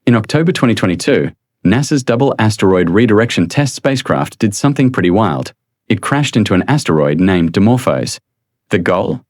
In October 2022, NASA's Double Asteroid Redirection Test spacecraft did something pretty wild. It crashed into an asteroid named Dimorphos. The goal?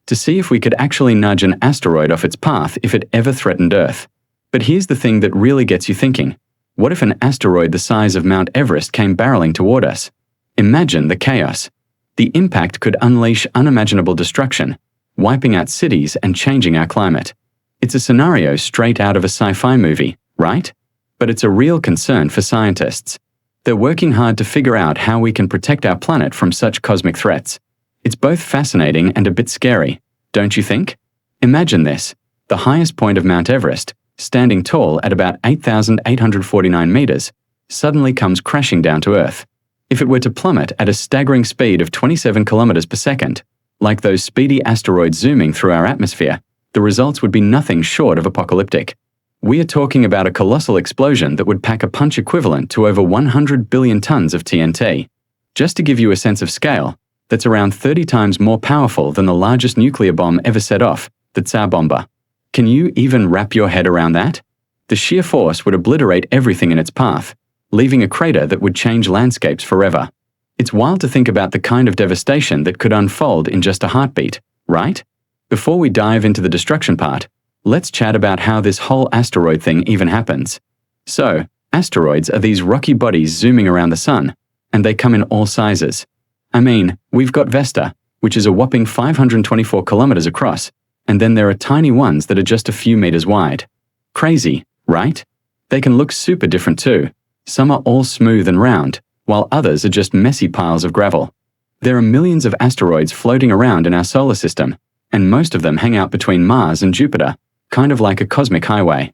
To see if we could actually nudge an asteroid off its path if it ever threatened Earth. But here's the thing that really gets you thinking. What if an asteroid the size of Mount Everest came barreling toward us? Imagine the chaos. The impact could unleash unimaginable destruction, wiping out cities and changing our climate. It's a scenario straight out of a sci-fi movie, right? But it's a real concern for scientists. They're working hard to figure out how we can protect our planet from such cosmic threats. It's both fascinating and a bit scary, don't you think? Imagine this: the highest point of Mount Everest, standing tall at about 8,849 meters, suddenly comes crashing down to Earth. If it were to plummet at a staggering speed of 27 kilometers per second, like those speedy asteroids zooming through our atmosphere, the results would be nothing short of apocalyptic. We are talking about a colossal explosion that would pack a punch equivalent to over 100 billion tons of TNT. Just to give you a sense of scale, that's around 30 times more powerful than the largest nuclear bomb ever set off, the Tsar Bomba. Can you even wrap your head around that? The sheer force would obliterate everything in its path, leaving a crater that would change landscapes forever. It's wild to think about the kind of devastation that could unfold in just a heartbeat, right? Before we dive into the destruction part, let's chat about how this whole asteroid thing even happens. So, asteroids are these rocky bodies zooming around the sun, and they come in all sizes. I mean, we've got Vesta, which is a whopping 524 kilometers across, and then there are tiny ones that are just a few meters wide. Crazy, right? They can look super different too. Some are all smooth and round, while others are just messy piles of gravel. There are millions of asteroids floating around in our solar system, and most of them hang out between Mars and Jupiter, kind of like a cosmic highway.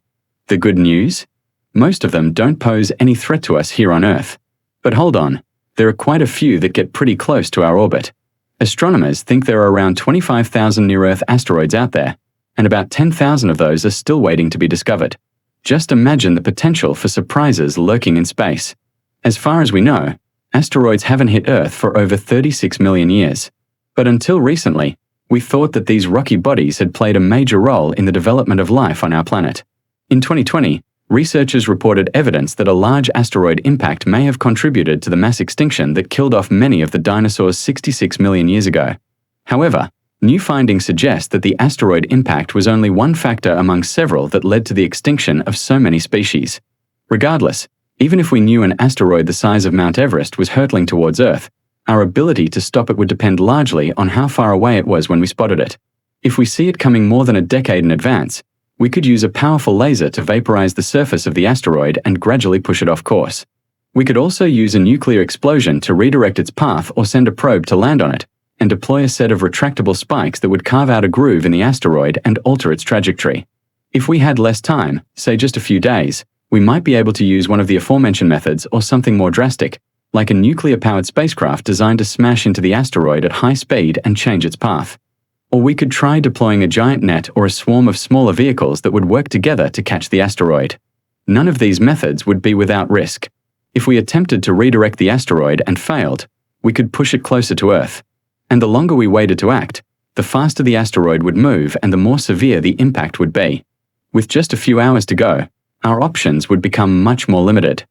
The good news? Most of them don't pose any threat to us here on Earth. But hold on, there are quite a few that get pretty close to our orbit. Astronomers think there are around 25,000 near-Earth asteroids out there, and about 10,000 of those are still waiting to be discovered. Just imagine the potential for surprises lurking in space. As far as we know, asteroids haven't hit Earth for over 36 million years. But until recently, we thought that these rocky bodies had played a major role in the development of life on our planet. In 2020, researchers reported evidence that a large asteroid impact may have contributed to the mass extinction that killed off many of the dinosaurs 66 million years ago. However, new findings suggest that the asteroid impact was only one factor among several that led to the extinction of so many species. Regardless, even if we knew an asteroid the size of Mount Everest was hurtling towards Earth, our ability to stop it would depend largely on how far away it was when we spotted it. If we see it coming more than a decade in advance, we could use a powerful laser to vaporize the surface of the asteroid and gradually push it off course. We could also use a nuclear explosion to redirect its path or send a probe to land on it, and deploy a set of retractable spikes that would carve out a groove in the asteroid and alter its trajectory. If we had less time, say just a few days, we might be able to use one of the aforementioned methods or something more drastic, like a nuclear-powered spacecraft designed to smash into the asteroid at high speed and change its path. Or we could try deploying a giant net or a swarm of smaller vehicles that would work together to catch the asteroid. None of these methods would be without risk. If we attempted to redirect the asteroid and failed, we could push it closer to Earth. And the longer we waited to act, the faster the asteroid would move and the more severe the impact would be. With just a few hours to go, our options would become much more limited.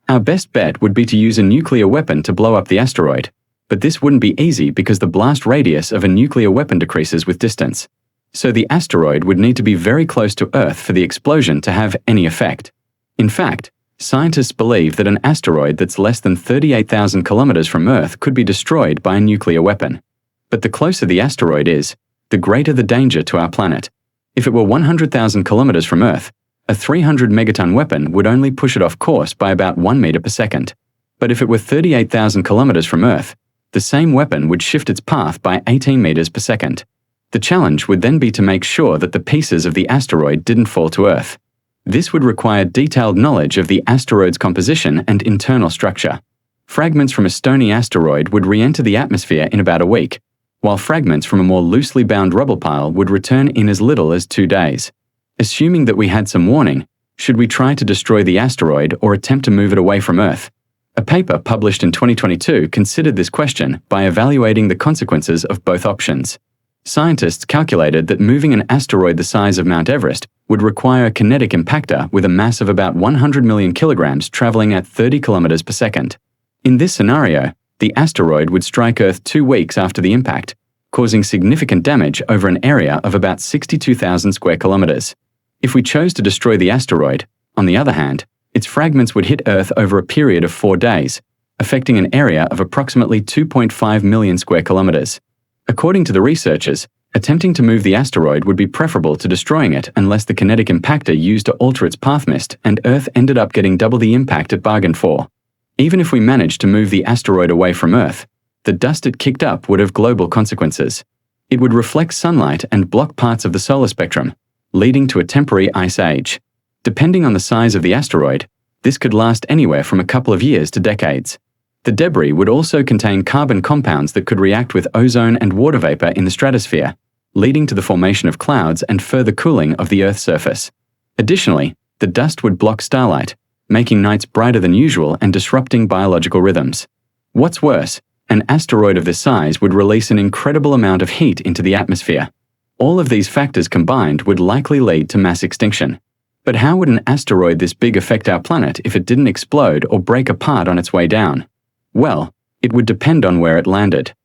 Our best bet would be to use a nuclear weapon to blow up the asteroid, but this wouldn't be easy because the blast radius of a nuclear weapon decreases with distance. So the asteroid would need to be very close to Earth for the explosion to have any effect. In fact, scientists believe that an asteroid that's less than 38,000 kilometers from Earth could be destroyed by a nuclear weapon. But the closer the asteroid is, the greater the danger to our planet. If it were 100,000 kilometers from Earth, a 300 megaton weapon would only push it off course by about 1 meter per second. But if it were 38,000 kilometers from Earth, the same weapon would shift its path by 18 meters per second. The challenge would then be to make sure that the pieces of the asteroid didn't fall to Earth. This would require detailed knowledge of the asteroid's composition and internal structure. Fragments from a stony asteroid would re-enter the atmosphere in about a week, while fragments from a more loosely bound rubble pile would return in as little as 2 days. Assuming that we had some warning, should we try to destroy the asteroid or attempt to move it away from Earth? A paper published in 2022 considered this question by evaluating the consequences of both options. Scientists calculated that moving an asteroid the size of Mount Everest would require a kinetic impactor with a mass of about 100 million kilograms traveling at 30 kilometers per second. In this scenario, the asteroid would strike Earth 2 weeks after the impact, causing significant damage over an area of about 62,000 square kilometers. If we chose to destroy the asteroid, on the other hand, its fragments would hit Earth over a period of 4 days, affecting an area of approximately 2.5 million square kilometers. According to the researchers, attempting to move the asteroid would be preferable to destroying it unless the kinetic impactor used to alter its path missed and Earth ended up getting double the impact it bargained for. Even if we managed to move the asteroid away from Earth, the dust it kicked up would have global consequences. It would reflect sunlight and block parts of the solar spectrum, leading to a temporary ice age. Depending on the size of the asteroid, this could last anywhere from a couple of years to decades. The debris would also contain carbon compounds that could react with ozone and water vapor in the stratosphere, leading to the formation of clouds and further cooling of the Earth's surface. Additionally, the dust would block starlight, making nights brighter than usual and disrupting biological rhythms. What's worse, an asteroid of this size would release an incredible amount of heat into the atmosphere. All of these factors combined would likely lead to mass extinction. But how would an asteroid this big affect our planet if it didn't explode or break apart on its way down? Well, it would depend on where it landed.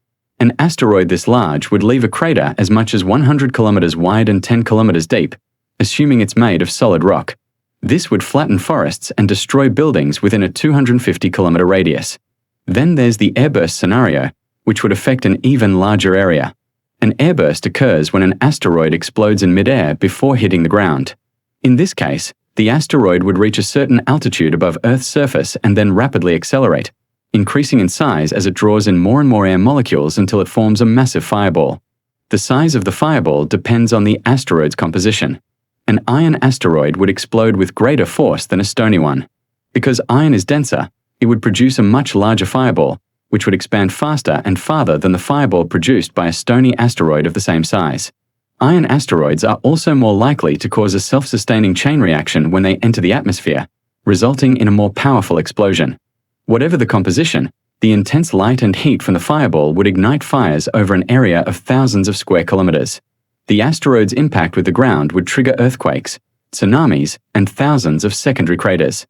An asteroid this large would leave a crater as much as 100 kilometers wide and 10 kilometers deep, assuming it's made of solid rock. This would flatten forests and destroy buildings within a 250-kilometer radius. Then there's the airburst scenario, which would affect an even larger area. An airburst occurs when an asteroid explodes in midair before hitting the ground. In this case, the asteroid would reach a certain altitude above Earth's surface and then rapidly accelerate, increasing in size as it draws in more and more air molecules until it forms a massive fireball. The size of the fireball depends on the asteroid's composition. An iron asteroid would explode with greater force than a stony one. Because iron is denser, it would produce a much larger fireball, which would expand faster and farther than the fireball produced by a stony asteroid of the same size. Iron asteroids are also more likely to cause a self-sustaining chain reaction when they enter the atmosphere, resulting in a more powerful explosion. Whatever the composition, the intense light and heat from the fireball would ignite fires over an area of thousands of square kilometers. The asteroid's impact with the ground would trigger earthquakes, tsunamis, and thousands of secondary craters.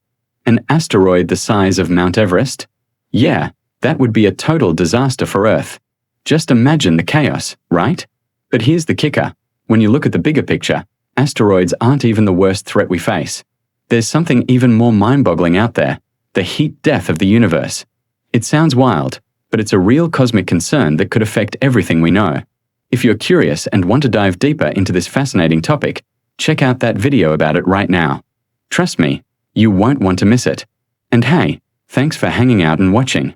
An asteroid the size of Mount Everest? Yeah, that would be a total disaster for Earth. Just imagine the chaos, right? But here's the kicker. When you look at the bigger picture, asteroids aren't even the worst threat we face. There's something even more mind-boggling out there. The heat death of the universe. It sounds wild, but it's a real cosmic concern that could affect everything we know. If you're curious and want to dive deeper into this fascinating topic, check out that video about it right now. Trust me, you won't want to miss it. And hey, thanks for hanging out and watching.